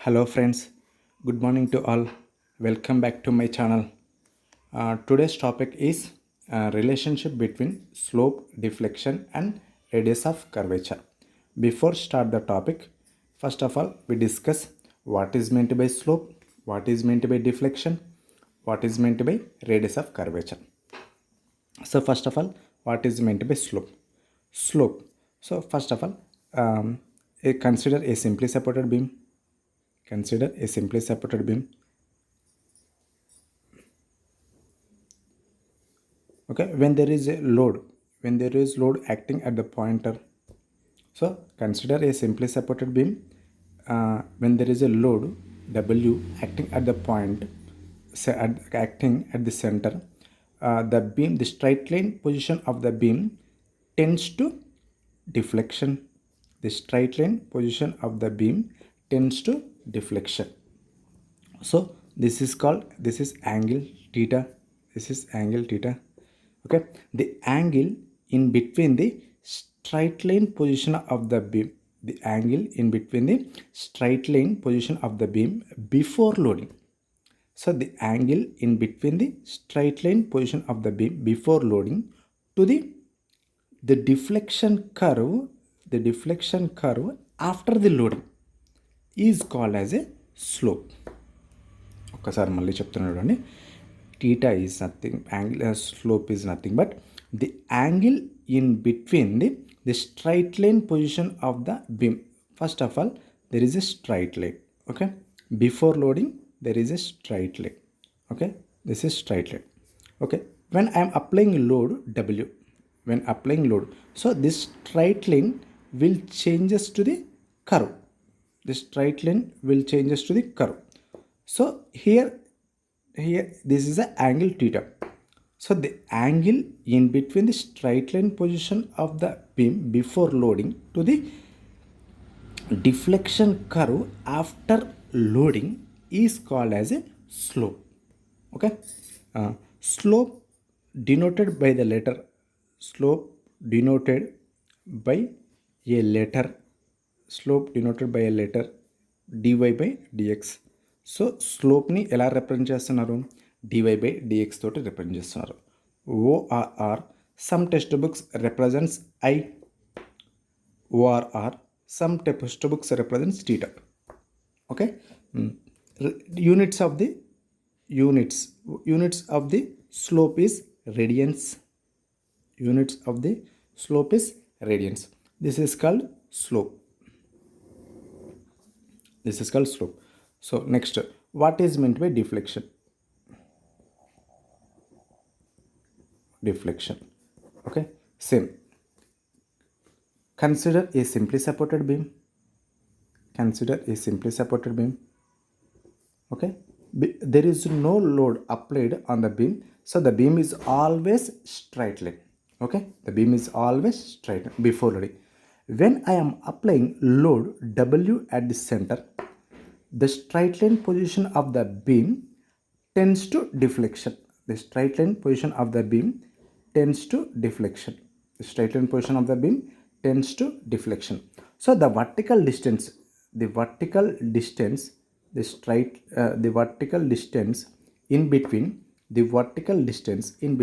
Hello friends, good morning to all. Welcome back to my channel. Today's topic is relationship between slope, deflection and radius of curvature. Before start the topic, first of all we discuss what is meant by slope, what is meant by deflection, what is meant by radius of curvature. So first of all, what is meant by slope? Slope. So first of all, consider a simply supported beam. Consider a simply supported beam. Okay, when there is a load, acting at the pointer. So consider a simply supported beam. When there is a load W acting at the point, acting at the center, the straight line position of the beam tends to deflection. The straight line position of the beam tends to deflection. So this is angle theta. This is angle theta. Okay, the angle in between the straight line position of the beam, the angle in between the straight line position of the beam before loading. So the angle in between the straight line position of the beam before loading to the deflection curve, after the loading is called as a slope. ఒక్కసారి మళ్ళీ చెప్తున్నాను చూడండి. theta is nothing, angular slope is nothing but the angle in between the straight line position of the beam. First of all, there is a straight line. Okay, before loading there is a straight line. Okay, this is straight line. Okay, when I am applying load W, so this straight line will changes to the curve. This straight line will changes to the curve. So here this is the angle theta. So the angle in between the straight line position of the beam before loading to the deflection curve after loading is called as a slope. Okay, slope denoted by the letter, slope denoted by a letter, dy by dx. So స్లోప్ని ఎలా represent చేస్తున్నారు? Dy by dx తోటి represent చేస్తున్నారు. Or some text books represents I, or some text books represents theta. Okay, units of the slope is radians. This is called slope. So next, what is meant by deflection? Okay, same. Consider a simply supported beam. Okay, there is no load applied on the beam, so the beam is always straight line. Okay, the beam is always straight line before loading. When I am applying load W at the center, the straight line position of the beam tends to deflection. The straight line position of the beam tends to deflection. So the vertical distance in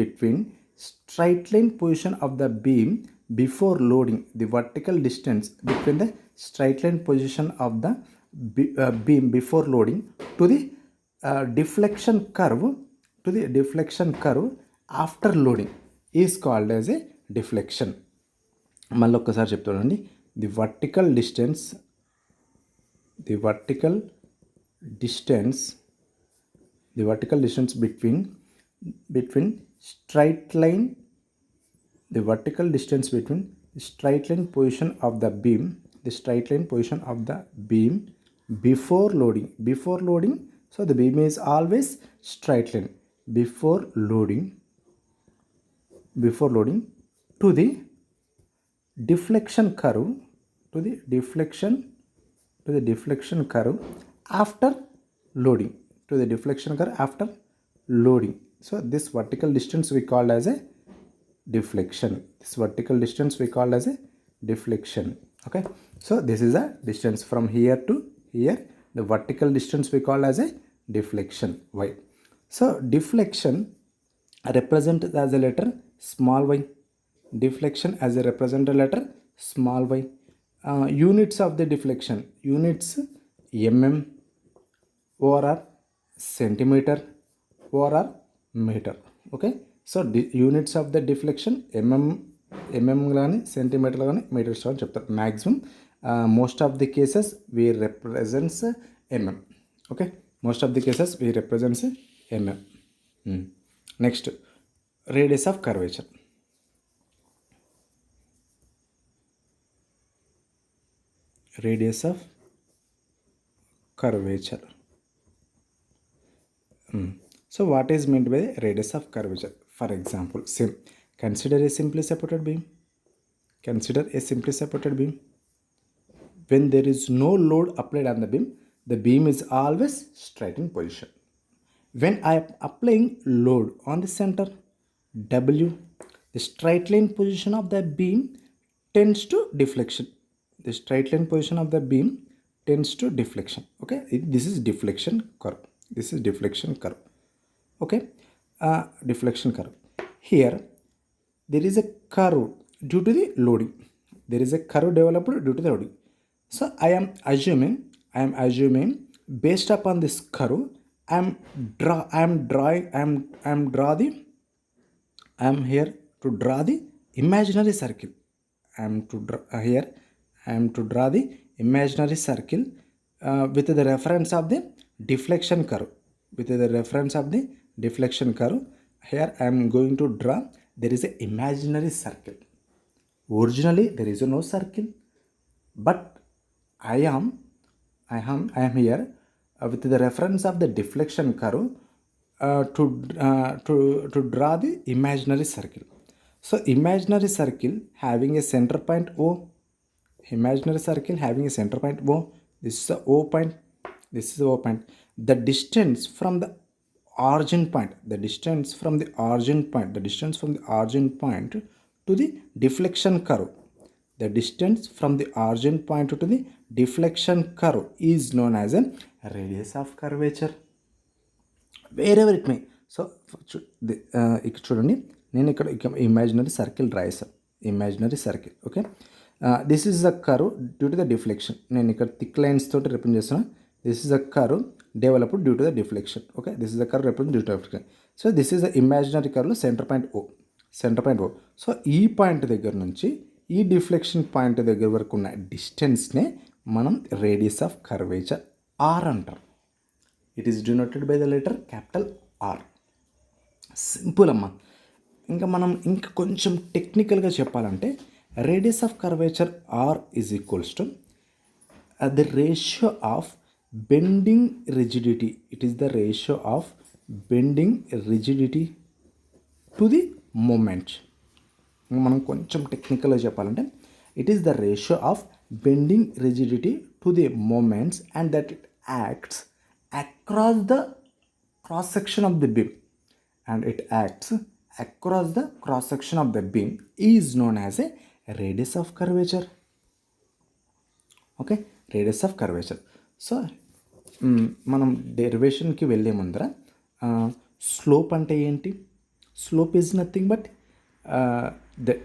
between straight line position of the beam before loading, the vertical distance between the straight line position of the beam before loading to the deflection curve after loading is called as a deflection. మళ్ళీ ఒక్కసారి చెప్తానండి. the vertical distance between straight line, straight line position of the beam, before loading. So the beam is always straight line before loading to the deflection curve, after loading, So this vertical distance we call as a deflection. Okay, so this is a distance from here to here. The vertical distance we call as a deflection, y. So deflection represent as a letter small y. Deflection as a represent a letter small y. Units of the deflection, units mm, or centimeter, or meter. Okay, so units of the deflection కానీ సెంటీమీటర్లు కానీ metres అని చెప్తారు. Maximum most of the cases we represents MM. Okay, most of the cases we represents MM. Next, radius of curvature. Radius of curvature. So what is meant by radius of curvature? For example, consider a simply supported beam. Consider a simply supported beam. When there is no load applied on the beam is always straight in position. When I am applying load on the center W, the straight line position of the beam tends to deflection. The straight line position of the beam tends to deflection. Okay, this is deflection curve. This is deflection curve. Okay, deflection curve. Here there is a curve due to the loading. There is a curve developed due to the loading. So I am assuming based upon this curve, I am here to draw the imaginary circle. I am to draw the imaginary circle with the reference of the deflection curve. With the reference of the deflection curve, here I am going to draw. There is an imaginary circle. Originally there is no circle, but I am here with the reference of the deflection curve to draw the imaginary circle. So imaginary circle having a center point O. Imaginary circle having a center point O. This is the O point. This is the O point. The distance from the origin point. The distance from the origin point. The distance from the origin point to the deflection curve. The distance from the origin point to the deflection curve is known as a radius of curvature. Wherever it may. So ఇక్కడ చూడండి, నేను ఇక్కడ imaginary circle రాసాను. Imaginary circle. Okay, this is the curve due to the deflection. నేను ఇక్కడ thick lines తోటి represent చేస్తున్నాను. This is the curve developed due to the deflection. Okay, this is the curve represent due to deflection. So this is the imaginary కర్వ్లో centre point O. Centre point O. So ఈ point దగ్గర నుంచి ఈ deflection point దగ్గర వరకు ఉన్న డిస్టెన్స్నే మనం రేడియస్ ఆఫ్ కర్వేచర్ ఆర్ అంటారు. It is denoted by the letter capital R. Simple అమ్మా. ఇంకా మనం ఇంకా కొంచెం టెక్నికల్గా చెప్పాలంటే radius of curvature R is equals to the ratio of bending rigidity. It is the ratio of bending rigidity to the moment. మనం కొంచెం టెక్నికల్గా చెప్పాలంటే it is the ratio of bending rigidity to the moments and that it acts across the cross section of the beam, and it acts across the cross section of the beam is known as a radius of curvature. Okay, radius of curvature. So మనం డెరివేషన్కి వెళ్ళే ముందర slope అంటే ఏంటి? Slope is nothing but the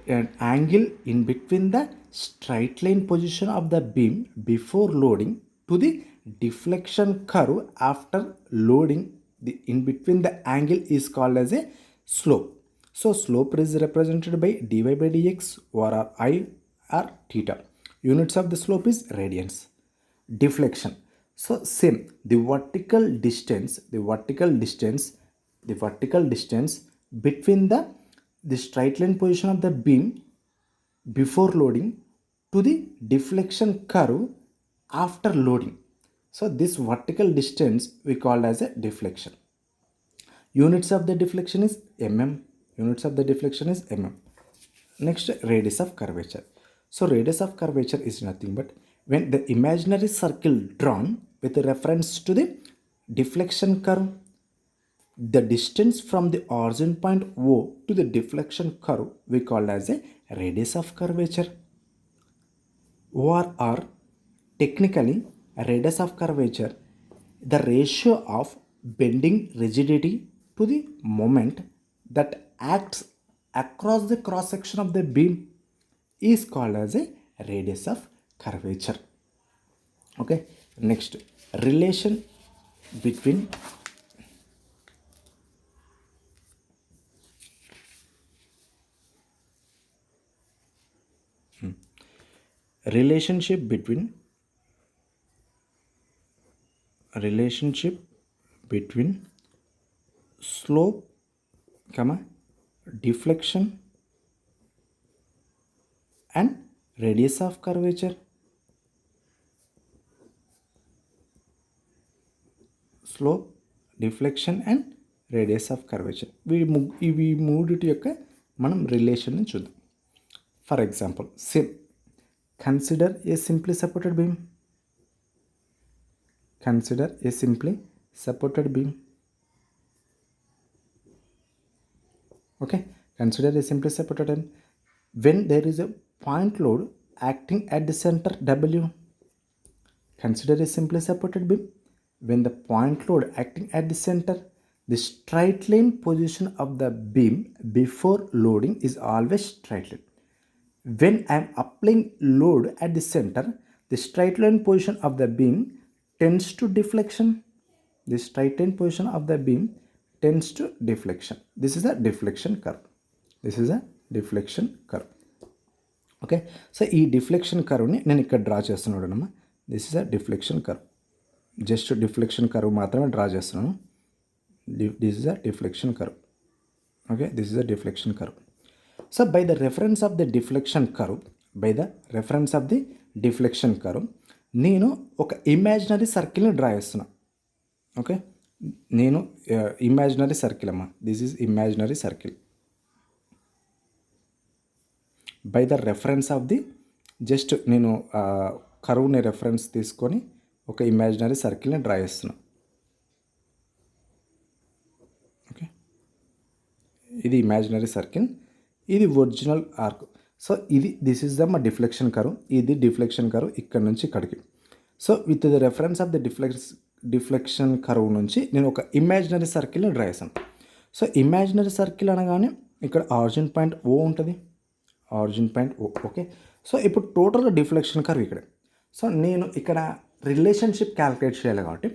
angle in between the straight line position of the beam before loading to the deflection curve after loading. The in between the angle is called as a slope. So slope is represented by dy by dx or I or theta. Units of the slope is radians. Deflection. So same, the vertical distance between the straight line position of the beam before loading to the deflection curve after loading. So this vertical distance we call as a deflection. Units of the deflection is mm. Units of the deflection is mm. Next, radius of curvature. So radius of curvature is nothing but when the imaginary circle drawn with reference to the deflection curve, the distance from the origin point O to the deflection curve we call as a radius of curvature. Or technically, radius of curvature the ratio of bending rigidity to the moment that acts across the cross section of the beam is called as a radius of curvature. Okay, next, relation between relationship between slope, deflection and radius of curvature. Slope, deflection and radius of curvature, ఇవి మూడిటి యొక్క మనం రిలేషన్ని చూద్దాం. For example, consider A simply supported beam. Okay, consider a simply supported beam. When there is a point load acting at the center W. Consider a simply supported beam. When the point load acting at the center, the straight line position of the beam before loading is always straight line. When I am applying load at the center, the straight line position of the beam tends to deflection. The straight line position of the beam tends to deflection. This is a deflection curve. Okay, so ఈ deflection కర్వ్ని నేను ఇక్కడ draw చేస్తున్నాను. This is a deflection curve. Just deflection curve మాత్రమే draw చేస్తున్నాను. This is a deflection curve. Okay, this is a deflection curve. So by the reference of the deflection curve, నేను ఒక imaginary సర్కిల్ని draw చేస్తున్నాను. Okay, నేను imaginary circle అమ్మా, this is imaginary circle. By the reference of the, just నేను కర్వ్ని reference తీసుకొని ఒక imaginary సర్కిల్ని draw చేస్తున్నాను. Okay, ఇది ఇమాజినరీ సర్కిల్, ఇది original arc. So this is the మా డిఫ్లెక్షన్ కర్వ్. ఇది డిఫ్లెక్షన్ కర్వ్ ఇక్కడ నుంచి ఇక్కడికి. So with the reference of the deflection curve నుంచి నేను ఒక ఇమాజినరీ సర్కిల్ని డ్రా చేశాను. సో ఇమాజినరీ సర్కిల్ అనగానే ఇక్కడ ఆరిజిన్ పాయింట్ ఓ ఉంటుంది. ఓకే, సో ఇప్పుడు టోటల్ డిఫ్లెక్షన్ కర్వ్ ఇక్కడ. సో నేను ఇక్కడ రిలేషన్షిప్ క్యాలిక్యులేట్ చేయాలి కాబట్టి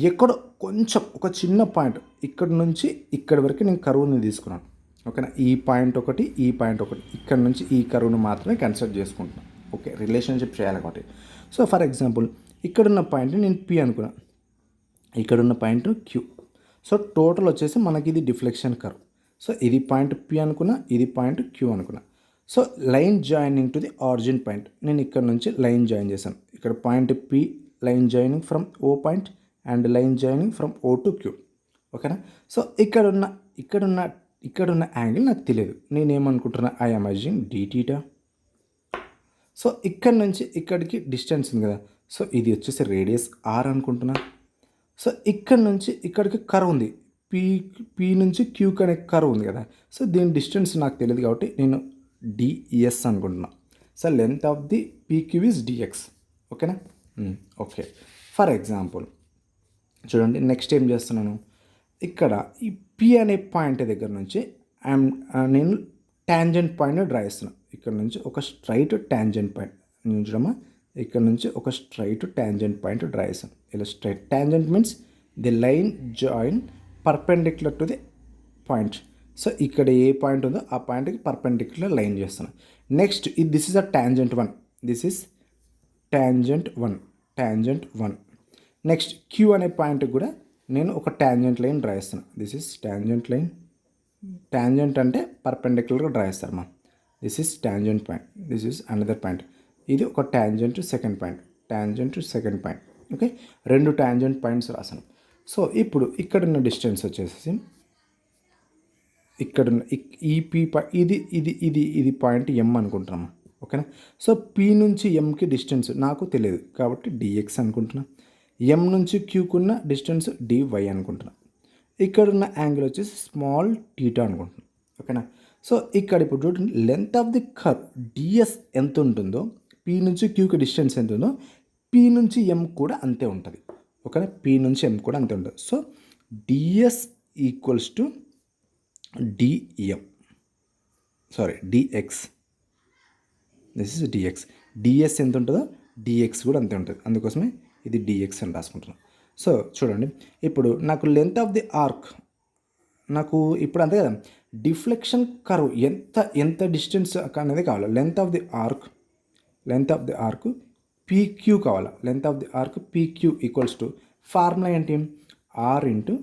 ఎక్కడో కొంచెం ఒక చిన్న పాయింట్ ఇక్కడ నుంచి ఇక్కడి వరకు నేను కర్వ్ని తీసుకున్నాను. ఓకేనా, ఈ పాయింట్ ఒకటి, ఇక్కడ నుంచి ఈ కర్వ్ని మాత్రమే కన్సిడర్ చేసుకుంటున్నాను. ఓకే, రిలేషన్షిప్ చేయాలి కాబట్టి. సో ఫర్ ఎగ్జాంపుల్, ఇక్కడున్న పాయింట్ని నేను పి అనుకున్నాను, ఇక్కడున్న పాయింట్ క్యూ. సో టోటల్ వచ్చేసి మనకి ఇది డిఫ్లెక్షన్ కర్వ్. సో ఇది పాయింట్ పి అనుకున్నా, ఇది పాయింట్ క్యూ అనుకున్నా. So line joining to the origin point, నేను ఇక్కడ నుంచి లైన్ జాయిన్ చేశాను. ఇక్కడ point P, line joining from O point and line joining from O to Q. ఓకేనా, సో ఇక్కడున్న యాంగిల్ నాకు తెలియదు. నేనేమనుకుంటున్నా, ఐ ఇమాజిన్ డి. సో ఇక్కడ నుంచి ఇక్కడికి డిస్టెన్స్ ఉంది కదా, సో ఇది వచ్చేసి రేడియస్ ఆర్ అనుకుంటున్నా. సో ఇక్కడ నుంచి ఇక్కడికి కర్వ్ ఉంది, పీ నుంచి క్యూకి అనే కర్వ్ ఉంది కదా. సో దీని డిస్టెన్స్ నాకు తెలియదు కాబట్టి నేను డిఎస్ అనుకుంటున్నా. So length of the PQ is dx. ఓకేనా, ఓకే. ఫర్ ఎగ్జాంపుల్ చూడండి, నెక్స్ట్ ఏం చేస్తున్నాను, ఇక్కడ ఈ పి అనే పాయింట్ దగ్గర నుంచి నేను ట్యాంజెంట్ పాయింట్ డ్రా చేస్తున్నాను. ఇక్కడ నుంచి ఒక స్ట్రైట్ ట్యాంజెంట్ పాయింట్, నేను చూడమ్మా, ఇక్కడ నుంచి ఒక స్ట్రైట్ ట్యాంజెంట్ పాయింట్ డ్రా చేస్తాను. ఇలా straight tangent means the line join perpendicular to the point. So ఇక్కడ ఏ పాయింట్ ఉందో ఆ పాయింట్కి పర్పెండిక్యులర్ లైన్ చేస్తున్నాను. Next this is a tangent 1, this is tangent one. Next Q అనే పాయింట్కి కూడా నేను ఒక ట్యాంజెంట్ లైన్ డ్రా చేస్తాను. This is tangent line. Tangent అంటే పర్పెండిక్యులర్గా డ్రా చేస్తారు మా. This is tangent point, this is another point. ఇది ఒక tangent second point. Okay, 2 tangent points రాసాను. సో ఇప్పుడు ఇక్కడున్న డిస్టెన్స్ వచ్చేసి ఇక్కడున్న ఈ పీ ఇది పాయింట్ ఎం అనుకుంటున్నాము. ఓకేనా, సో పీ నుంచి ఎంకి డిస్టెన్స్ నాకు తెలియదు కాబట్టి డిఎక్స్ అనుకుంటున్నా. ఎం నుంచి క్యూకున్న డిస్టెన్స్ డివై అనుకుంటున్నా. ఇక్కడున్న యాంగిల్ వచ్చేసి స్మాల్ టీటా అనుకుంటున్నాను. ఓకేనా, సో ఇక్కడ ఇప్పుడు చూడండి, length of the curve ds ఎంత ఉంటుందో, పీ నుంచి క్యూకి డిస్టెన్స్ ఎంత ఉందో పీ నుంచి ఎం కూడా అంతే ఉంటుంది. ఓకేనా, పీ నుంచి ఎం కూడా అంతే ఉంటుంది. So ds equals to dm, sorry dx, this is dx. Ds ఎంత ఉంటుందో డిఎక్స్ కూడా అంతే ఉంటుంది, అందుకోసమే ఇది డిఎక్స్ అని రాసుకుంటున్నాం. సో చూడండి, ఇప్పుడు నాకు లెంత్ ఆఫ్ ది ఆర్క్, నాకు ఇప్పుడు అంతే కదా, డిఫ్లెక్షన్ కర్వ్ ఎంత ఎంత డిస్టెన్స్ అనేది కావాలి. Length of the arc PQ కావాలి. Length of the arc PQ equals to formula ఏంటి, ఆర్ ఇంటూ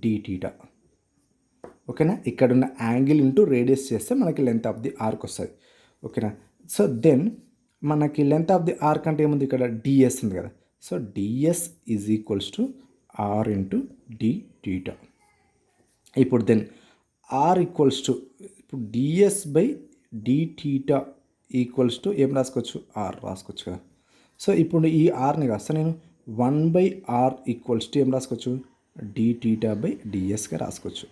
డి టీటా. ఓకేనా, ఇక్కడ ఉన్న యాంగిల్ ఇంటూ రేడియస్ చేస్తే మనకి లెంత్ ఆఫ్ ది ఆర్క్ వస్తుంది. ఓకేనా, సో దెన్ మనకి లెంత్ ఆఫ్ ది ఆర్క్ అంటే ఏముంది, ఇక్కడ డిఎస్ ఉంది కదా. So ds is equals to R into d theta. ఇప్పుడు దెన్ ఆర్ ఈక్వల్స్ టు, ఇప్పుడు ds by d theta equals to ఏం రాసుకోవచ్చు, ఆర్ రాసుకోవచ్చు కదా. సో ఇప్పుడు ఈ ఆర్ని కాస్త నేను 1/r ఈక్వల్స్ టు ఏం రాసుకోవచ్చు, డి టీటా బై డిఎస్గా రాసుకోవచ్చు.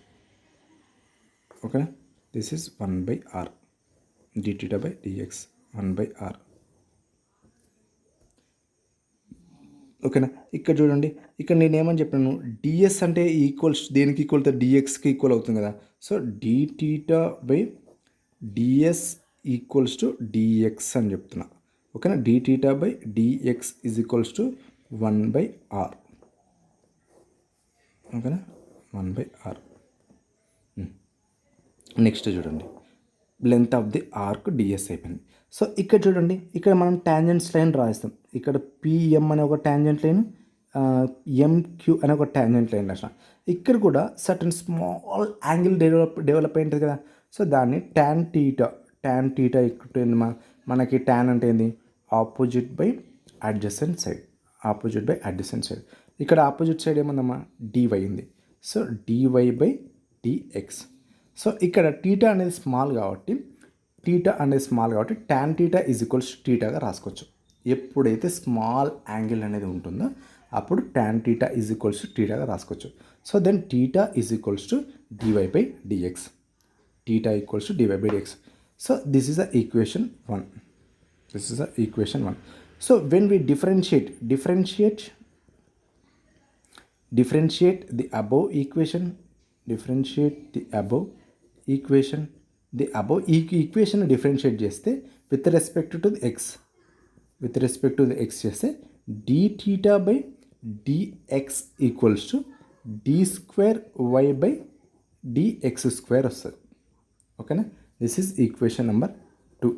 ఓకేనా, this is 1/r d theta by dx 1/r. ఓకేనా, ఇక్కడ చూడండి, ఇక్కడ నేను ఏమని చెప్పాను, డిఎస్ అంటే ఈక్వల్స్ దేనికి ఈక్వల్ అవుతుంది, డిఎక్స్కి ఈక్వల్ అవుతుంది కదా. So d theta by ds equals to dx అని చెప్తున్నా. ఓకేనా, d theta by dx is equals to 1/r. ఓకేనా, 1/r. నెక్స్ట్ చూడండి, length of the arc ds అయిపోయింది. సో ఇక్కడ చూడండి, ఇక్కడ మనం ట్యాంజెంట్స్ లైన్ రాస్తాం. ఇక్కడ పిఎం అనే ఒక ట్యాంజెంట్ లైన్, ఎంక్యూ అనే ఒక ట్యాంజెంట్ లైన్ రాసిన. ఇక్కడ కూడా సర్టన్ స్మాల్ యాంగిల్ డెవలప్ అయింటుంది కదా. సో దాన్ని ట్యాన్ టీటా ఇక్కడ మనకి ట్యాన్ అంటే ఏంది, ఆపోజిట్ బై అడ్జసెంట్ సైడ్. ఇక్కడ ఆపోజిట్ సైడ్ ఏముందమ్మా, డివై ఉంది. So dy by dx. So ఇక్కడ టీటా అనేది స్మాల్ కాబట్టి ట్యాన్ టీటా ఈజ్ ఈక్వల్స్ టీటాగా రాసుకోవచ్చు. ఎప్పుడైతే స్మాల్ యాంగిల్ అనేది ఉంటుందో అప్పుడు tan theta is equals to టీటాగా రాసుకోవచ్చు. So then theta is equals to dy by dx. So this is the equation 1. So when we differentiate the above equation, equation differentiate చేస్తే with respect to the X చేస్తే d theta by dx equals to d square y by dx square వస్తుంది. ఓకేనా, this is equation number 2.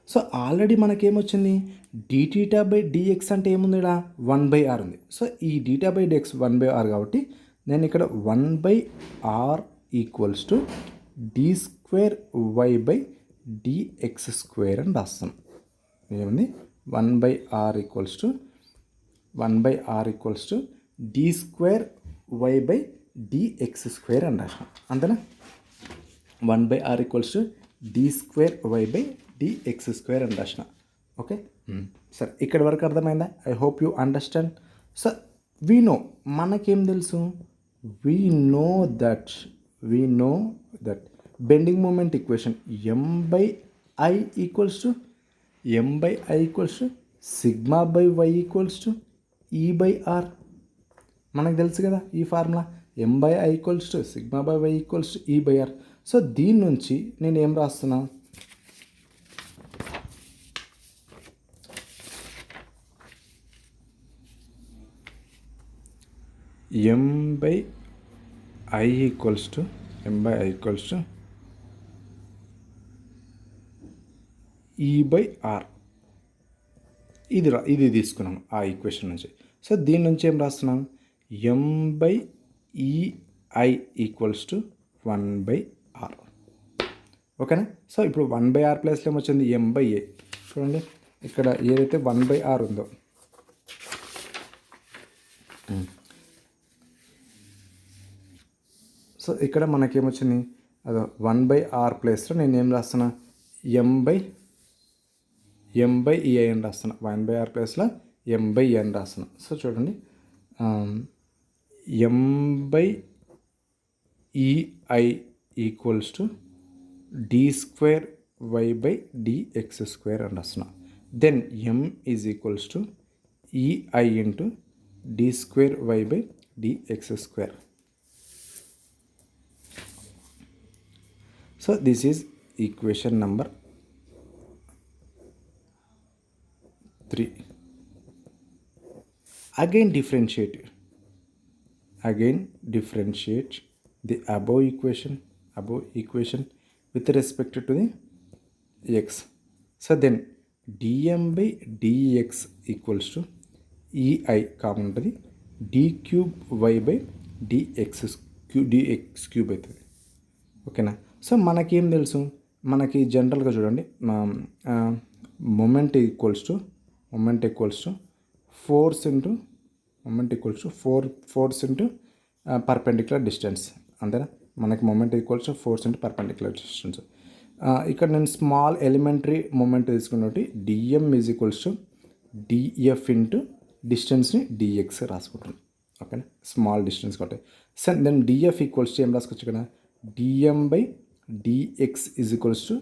So already మనకేమొచ్చింది, d theta by dx అంటే ఏముంది, ఇక్కడ 1/r ఉంది. So ఈ డీటా బై డిఎక్స్ 1/r కాబట్టి నేను ఇక్కడ 1/r equals to d square y by dx square అని రాస్తాను. ఏముంది, 1/r equals to d square y by dx square అని రాసాం. అంతేనా, 1/r equals to d square y by dx square అని రాసిన. ఓకే, సరే, ఇక్కడ వరకు అర్థమైందా? I hope you understand. So we know, మనకేం తెలుసు, we know that bending moment equation m/i equals to sigma by y equals to e/r. మనకు తెలుసు కదా ఈ formula, m/i equals to sigma by y equals to e/r. So దీని నుంచి నేను ఏం రాస్తున్నా, m/i ఈక్వల్స్ టు e/r. ఇది తీసుకున్నాను ఆ ఈక్వేషన్ నుంచి. సో దీని నుంచి ఏం రాస్తున్నాను, m/ei ఈక్వల్స్ టు 1/r. ఓకేనా, సో ఇప్పుడు 1/r ప్లేస్లో ఏమొచ్చింది, m/a. చూడండి, ఇక్కడ ఏదైతే 1/r ఉందో, సో ఇక్కడ మనకేమొచ్చింది, అదో 1/r ప్లేస్లో నేను ఏం రాస్తున్నా, m/ei అని రాస్తున్నా. 1/r ప్లేస్లో m/e అని రాస్తున్నా. సో చూడండి, m/ei equals to d square y by dx square అని రాస్తున్నా. Then m is equals to ei into d square y by dx square. So this is equation number 3. Again differentiate the above equation with respect to the x. So then dm by dx equals to ei common ఉంటుంది d cube y by dx cube అవుతుంది. ఓకేనా. So మనకేం తెలుసు, మనకి జనరల్గా చూడండి moment equals to force into force into perpendicular distance, అంతేనా. మనకి moment equals to force into perpendicular distance. ఇక్కడ నేను స్మాల్ ఎలిమెంటరీ మొమెంట్ తీసుకున్నట్టు dM is equals to dF into డిస్టెన్స్ని డిఎక్స్ రాసుకుంటాను. ఓకేనా, స్మాల్ డిస్టెన్స్ కాబట్టి. So then dF equals to ఏం రాసుకోవచ్చు ఇక్కడ, dM by dx is equals to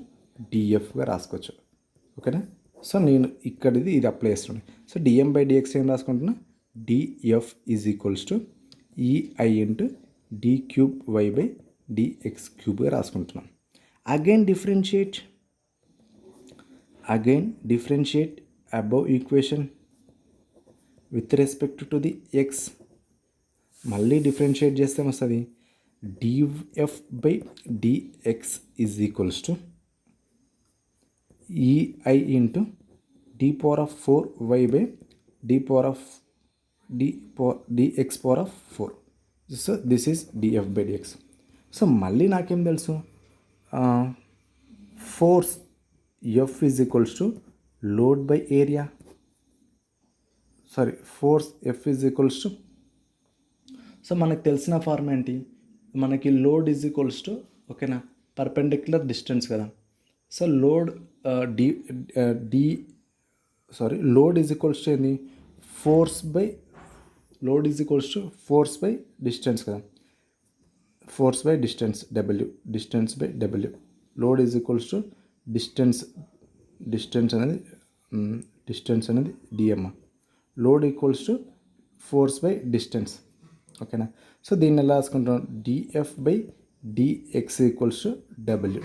డిఎఫ్గా రాసుకోవచ్చు. ఓకేనా. సో నేను ఇక్కడిది ఇది అప్లై చేస్తున్నాను. సో డిఎం బై డిఎక్స్ ఏం రాసుకుంటున్నా, dF is equals to EI into d cube y by dx క్యూబ్గా రాసుకుంటున్నాను. Again differentiate above equation with respect to the X. మళ్ళీ డిఫరెన్షియేట్ చేస్తే వస్తుంది dF by dx is equals to EI into d power of 4y by dx power of 4. So this is dF by dx. So మళ్ళీ నాకేం తెలుసు, force F is equals to load by area, force F is equals to, so మనకు తెలిసిన form ఏంటి, మనకి load is equals to, ఓకేనా, perpendicular distance కదా. So load load is equals to ఏంది, load is equals to force by distance కదా, force by distance W. Load is equals to distance అనేది dM. Load equals to force by distance. ఓకేనా. So దీన్ని ఎలా రాసుకుంటాం, dF by dx equals to W.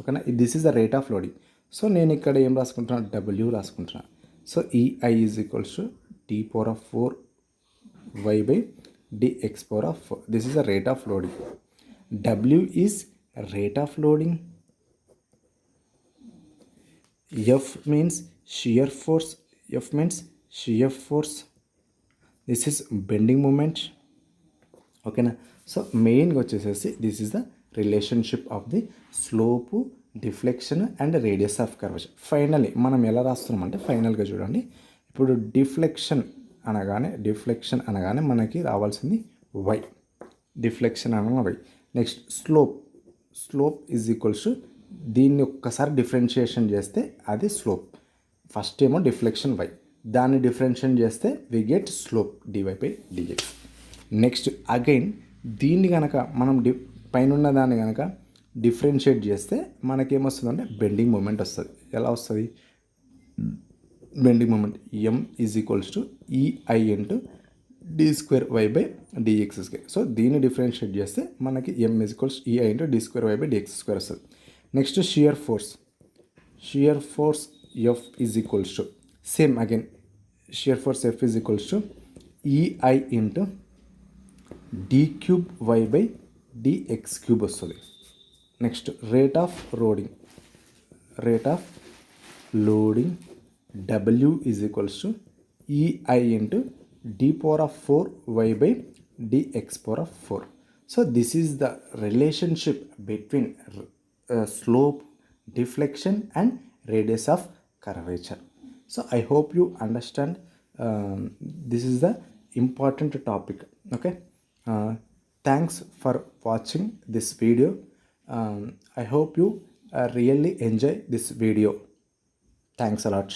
ఓకేనా, this is the rate of loading. So నేను ఇక్కడ ఏం రాసుకుంటున్నాను, డబ్ల్యూ రాసుకుంటున్నాను. So EI is equals to d power of 4y by dx power of 4. This is the rate of loading. W is rate of loading. F means shear force. This is bending moment. ఓకేనా. So మెయిన్గా వచ్చేసేసి this is the relationship of the slope, deflection and radius of curvature. Finally మనం ఎలా రాస్తున్నామంటే, ఫైనల్గా చూడండి, ఇప్పుడు deflection అనగానే మనకి రావాల్సింది వై, డిఫ్లెక్షన్ అనగా y. Next slope is equals to, దీన్ని ఒక్కసారి డిఫరెన్షియేషన్ చేస్తే అది స్లోప్. ఫస్ట్ ఏమో డిఫ్లెక్షన్ వై, దాన్ని డిఫరెన్షియేషన్ చేస్తే we get slope dy by dx. Next again దీన్ని కనుక మనం పైన దాన్ని కనుక డిఫరెన్షియేట్ చేస్తే మనకేమొస్తుందంటే బెండింగ్ మూమెంట్ వస్తుంది. ఎలా వస్తుంది, bending moment M is equals to EI into d square y by dx square. So దీన్ని డిఫరెన్షియేట్ చేస్తే మనకి M is equals EI into d square y by dx square వస్తుంది. Next shear force F is equals to, same again shear force F is equals to EI into d cube y by dx cube వస్తుంది. Next rate of loading W is equals to EI into d power of 4y by dx power of 4. So this is the relationship between slope, deflection and radius of curvature. So I hope you understand. This is the important topic. Okay. Thanks for watching this video. I hope you really enjoy this video. Thanks a lot.